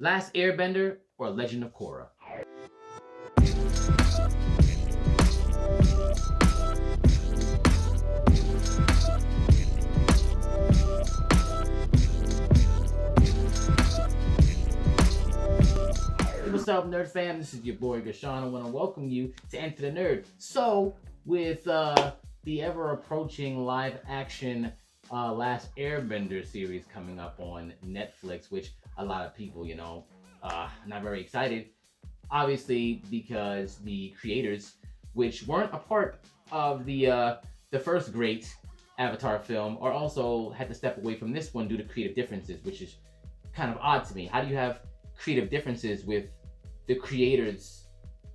Last Airbender or Legend of Korra? Hey, what's up, Nerd fam? This is your boy Gashawn. I want to welcome you to Enter the Nerd. So, with the ever approaching live action Last Airbender series coming up on Netflix, which a lot of people, not very excited. Obviously, because the creators, which weren't a part of the first great Avatar film, are also had to step away from this one due to creative differences, which is kind of odd to me. How do you have creative differences with the creators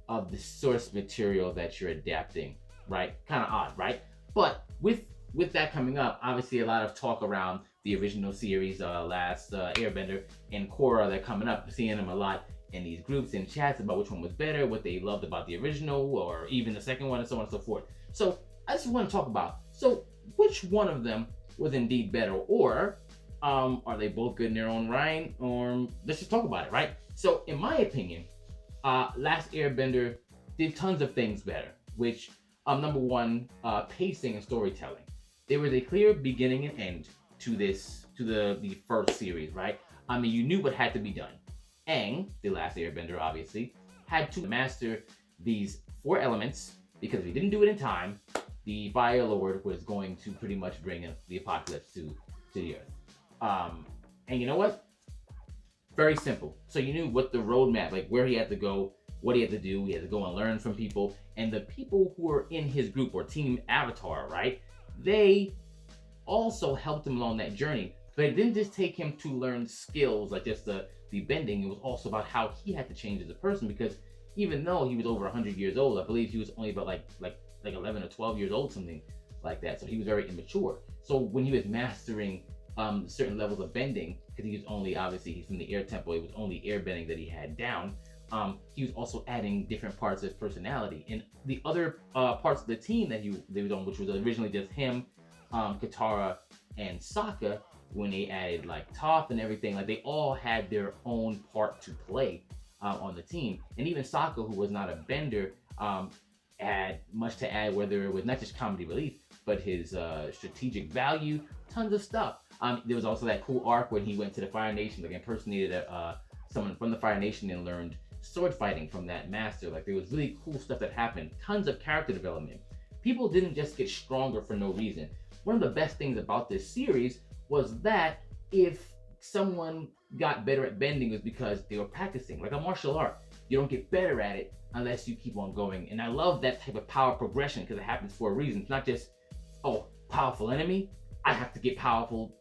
of the source material that you're adapting, right? Kind of odd, right? But with that coming up, obviously a lot of talk around the original series, Last Airbender and Korra, that coming up, seeing them a lot in these groups and chats about which one was better, what they loved about the original, or even the second one, and so on and so forth. So I just want to talk about, so which one of them was indeed better, or are they both good in their own right? Or let's just talk about it, right? So in my opinion, Last Airbender did tons of things better, which number one, pacing and storytelling. There was a clear beginning and end to the first series, right? I mean, you knew what had to be done. Aang, the Last Airbender, obviously, had to master these 4 elements, because if he didn't do it in time, the Fire Lord was going to pretty much bring the apocalypse to the Earth. And you know what? Very simple. So you knew what the roadmap, like where he had to go, what he had to do. He had to go and learn from people. And the people who were in his group, or Team Avatar, right? They also helped him along that journey. But it didn't just take him to learn skills like just the bending. It was also about how he had to change as a person, because even though he was over 100 years old, I believe he was only about like 11 or 12 years old, something like that. So he was very immature. So when he was mastering certain levels of bending, because he was only, obviously he's from the air temple, it was only air bending that he had down. He was also adding different parts of his personality. And the other parts of the team that they was on, which was originally just him, Katara, and Sokka, when they added like Toph and everything, like they all had their own part to play on the team. And even Sokka, who was not a bender, had much to add, whether it was not just comedy relief, but his strategic value, tons of stuff. There was also that cool arc when he went to the Fire Nation, like impersonated someone from the Fire Nation and learned sword fighting from that master. Like there was really cool stuff that happened. Tons of character development. People didn't just get stronger for no reason. One of the best things about this series was that if someone got better at bending, it was because they were practicing. Like a martial art, you don't get better at it unless you keep on going. And I love that type of power progression, because it happens for a reason. It's not just, oh, powerful enemy, I have to get powerful,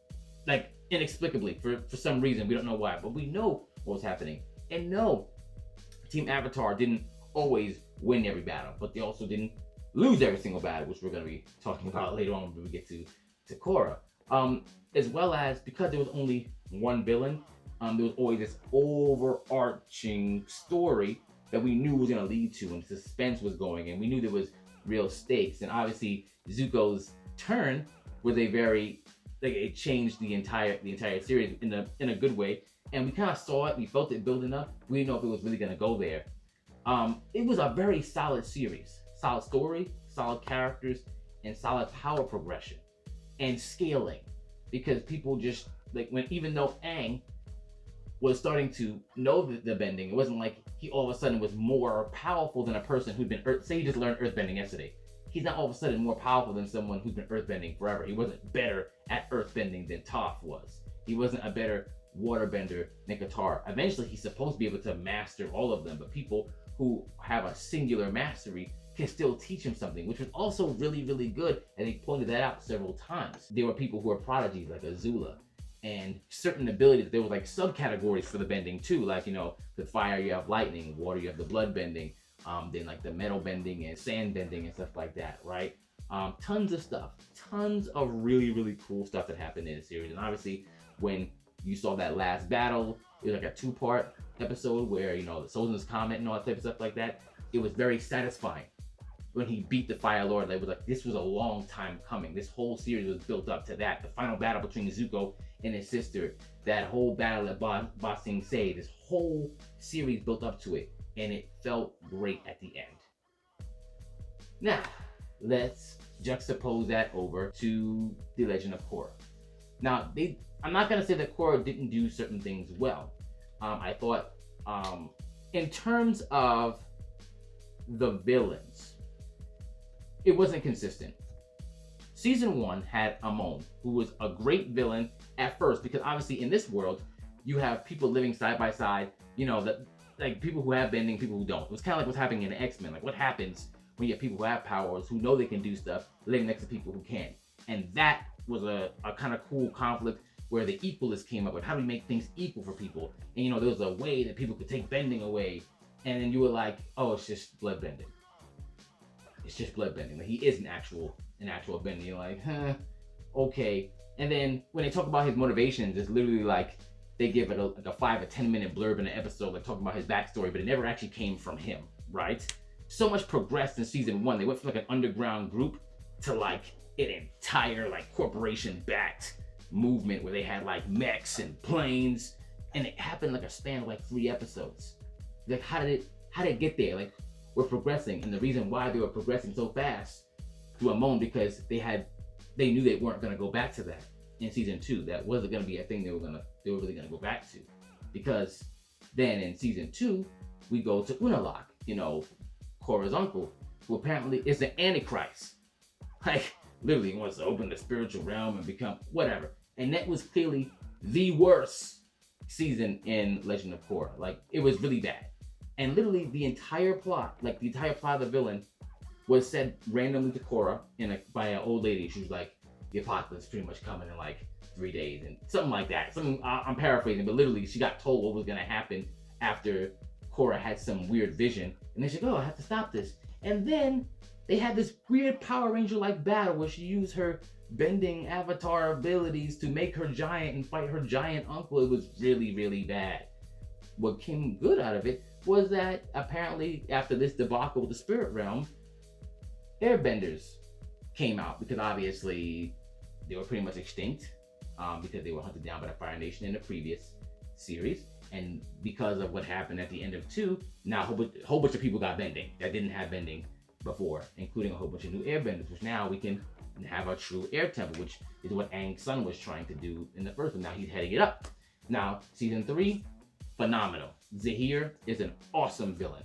like inexplicably for some reason. We don't know why, but we know what was happening. And no, Team Avatar didn't always win every battle, but they also didn't lose every single battle, which we're going to be talking about later on when we get to Korra. As well as, because there was only one villain, there was always this overarching story that we knew was going to lead to, and suspense was going, and we knew there was real stakes. And obviously Zuko's turn was a very, like, it changed the entire series in a good way. And we kind of saw it, we felt it building up. We didn't know if it was really going to go there. It was a very solid series. Solid story, solid characters, and solid power progression and scaling. Because people just, like, even though Aang was starting to know the bending, it wasn't like he all of a sudden was more powerful than a person who'd been say he just learned earthbending yesterday. He's not all of a sudden more powerful than someone who's been earthbending forever. He wasn't better at earthbending than Toph was. He wasn't a better waterbender than Katara. Eventually he's supposed to be able to master all of them, but people who have a singular mastery can still teach him something, which was also really, really good, and they pointed that out several times. There were people who were prodigies, like Azula, and certain abilities. There were like subcategories for the bending too, like, with fire you have lightning, water you have the blood bending, then like the metal bending and sand bending and stuff like that, right? Tons of stuff, tons of really, really cool stuff that happened in the series. And obviously when you saw that last battle, it was like a 2-part episode where, the Sozin's Comet and all that type of stuff like that. It was very satisfying when he beat the Fire Lord. It was like, this was a long time coming. This whole series was built up to that. The final battle between Zuko and his sister, that whole battle at Ba Sing Se, this whole series built up to it, and it felt great at the end. Now, let's juxtapose that over to The Legend of Korra. Now, I'm not gonna say that Korra didn't do certain things well. I thought, in terms of the villains, it wasn't consistent. Season 1 had Amon, who was a great villain at first, because obviously in this world, you have people living side by side, you know, that like people who have bending, people who don't. It was kind of like what's happening in X-Men. Like what happens when you have people who have powers, who know they can do stuff, living next to people who can't. And that was a kind of cool conflict where the equalists came up with how do we make things equal for people. And you know, there was a way that people could take bending away. And then you were like, oh, it's just blood bending. It's just blood bending. Like he is an actual bending. You're like, huh, okay. And then when they talk about his motivations, it's literally like they give it like a 5 or 10 minute blurb in an episode, like talking about his backstory, but it never actually came from him, right? So much progressed in season 1. They went from like an underground group to like an entire like corporation backed movement where they had like mechs and planes, and it happened like a span of like 3 episodes. Like how did it get there? Like we're progressing, and the reason why they were progressing so fast through Amon, because they knew they weren't gonna go back to that in season 2. That wasn't gonna be a thing they were really gonna go back to, because then in season 2 we go to Unalaq, you know, Korra's uncle, who apparently is the Antichrist. Like literally wants to open the spiritual realm and become whatever. And that was clearly the worst season in Legend of Korra. Like it was really bad. And literally the entire plot of the villain was said randomly to Korra by an old lady. She was like, the apocalypse is pretty much coming in like 3 days and something like that. I'm paraphrasing, but literally she got told what was gonna happen after Korra had some weird vision. And then she goes, oh, I have to stop this. And then they had this weird Power Ranger-like battle where she used her bending avatar abilities to make her giant and fight her giant uncle. It was really, really bad. What came good out of it was that apparently after this debacle with the spirit realm, airbenders came out, because obviously they were pretty much extinct because they were hunted down by the Fire Nation in the previous series. And because of what happened at the end of 2, now a whole bunch of people got bending that didn't have bending before, including a whole bunch of new airbenders, which now we can have a true air temple, which is what Aang's son was trying to do in the first one. Now he's heading it up. Now, season 3, phenomenal. Zahir is an awesome villain.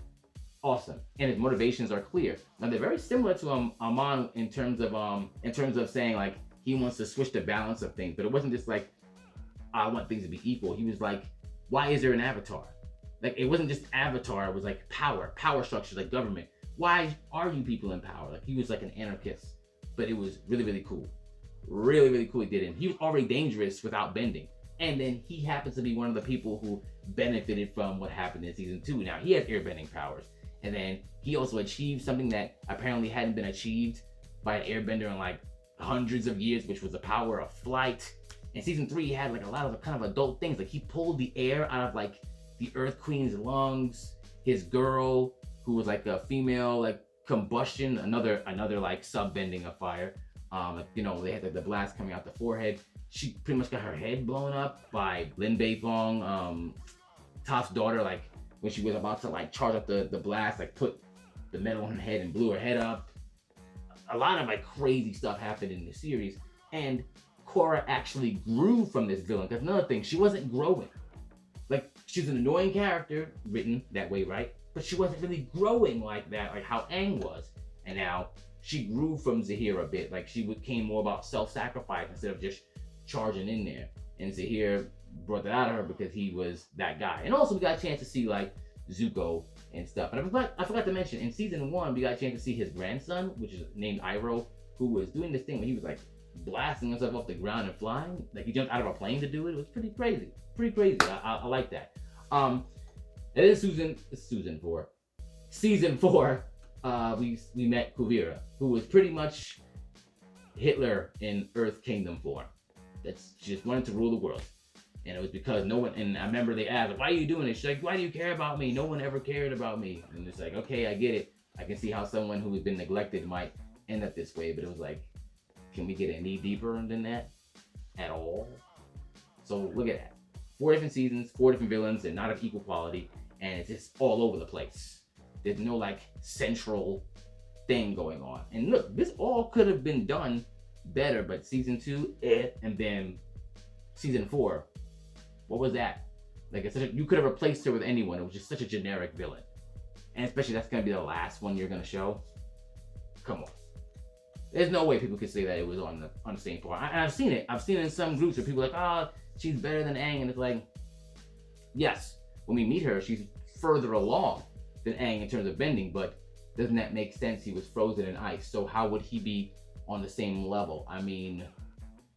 Awesome. And his motivations are clear. Now they're very similar to Amon in terms of saying like he wants to switch the balance of things, but it wasn't just like I want things to be equal. He was like, why is there an avatar? Like it wasn't just avatar, it was like power structures, like government. Why are you people in power? Like he was like an anarchist, but it was really, really cool. Really, really cool he did it. He was already dangerous without bending. And then he happens to be one of the people who benefited from what happened in season 2. Now he has airbending powers. And then he also achieved something that apparently hadn't been achieved by an airbender in like hundreds of years, which was the power of flight. In season 3, he had like a lot of kind of adult things. Like he pulled the air out of like the Earth Queen's lungs. His girl, who was like a female like combustion, another like sub-bending of fire. You know, they had like the blast coming out the forehead. She pretty much got her head blown up by Lin Beifong, Toph's daughter, like when she was about to like charge up the blast, like put the metal on her head and blew her head up. A lot of like crazy stuff happened in the series, and Korra actually grew from this villain. That's another thing, she wasn't growing. Like she's an annoying character, written that way, right? But she wasn't really growing like that, like how Aang was. And now she grew from Zahir a bit. Like she became more about self-sacrifice instead of just charging in there. And Zahir brought that out of her because he was that guy. And also we got a chance to see like Zuko and stuff. And I forgot to mention, in season 1, we got a chance to see his grandson, which is named Iroh, who was doing this thing where he was like blasting himself off the ground and flying. Like he jumped out of a plane to do it. It was pretty crazy. Pretty crazy. I like that. And then season 4, we met Kuvira, who was pretty much Hitler in Earth Kingdom form. She just wanted to rule the world. And it was because no one, and I remember they asked, why are you doing this? She's like, why do you care about me? No one ever cared about me. And it's like, okay, I get it. I can see how someone who has been neglected might end up this way. But it was like, can we get any deeper than that at all? So look at that. 4 different seasons, 4 different villains. They're not of equal quality, and it's just all over the place. There's no like central thing going on. And look, this all could have been done better, but season 2, and then season 4, what was that? Like, you could have replaced her with anyone. It was just such a generic villain, and especially that's gonna be the last one you're gonna show. Come on, there's no way people could say that it was on the same par. And I've seen it. I've seen it in some groups where people are like, oh, she's better than Aang, and it's like, yes, when we meet her, she's further along than Aang in terms of bending, but doesn't that make sense? He was frozen in ice, so how would he be on the same level? I mean,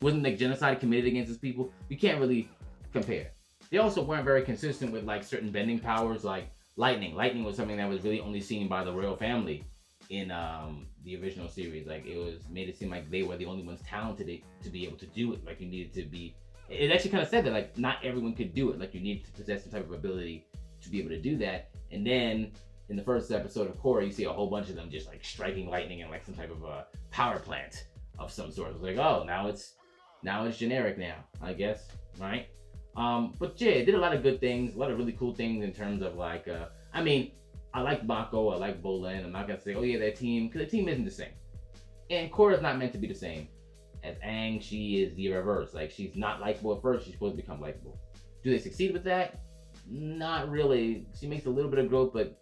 wasn't like genocide committed against his people? You can't really compare. They also weren't very consistent with like certain bending powers, like lightning. Lightning was something that was really only seen by the royal family in the original series. Like, it was made it seem like they were the only ones talented to be able to do it. Like, you needed to be. It actually kind of said that like not everyone could do it. Like, you needed to possess some type of ability to be able to do that. And then in the first episode of Korra, you see a whole bunch of them just like striking lightning in like some type of a power plant of some sort. It's like, oh, now it's generic now, I guess, right? But yeah, it did a lot of good things, a lot of really cool things in terms of like, I mean, I like Mako, I like Bolin. I'm not gonna say, oh yeah, their team, because their team isn't the same. And Korra's not meant to be the same as Aang. She is the reverse. Like, she's not likable at first, she's supposed to become likable. Do they succeed with that? Not really. She makes a little bit of growth, but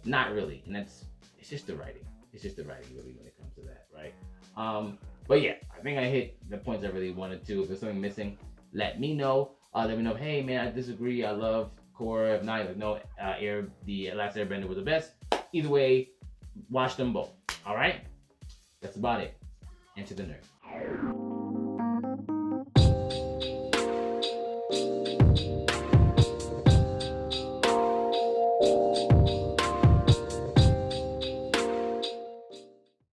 not really. And it's just the writing. It's just the writing, really, when it comes to that, right? But yeah, I think I hit the points I really wanted to. If there's something missing, let me know. Let me know, hey man, I disagree, I love Korra. If not, like, no, the Last Airbender was the best. Either way, watch them both. All right? That's about it. Enter the nerd.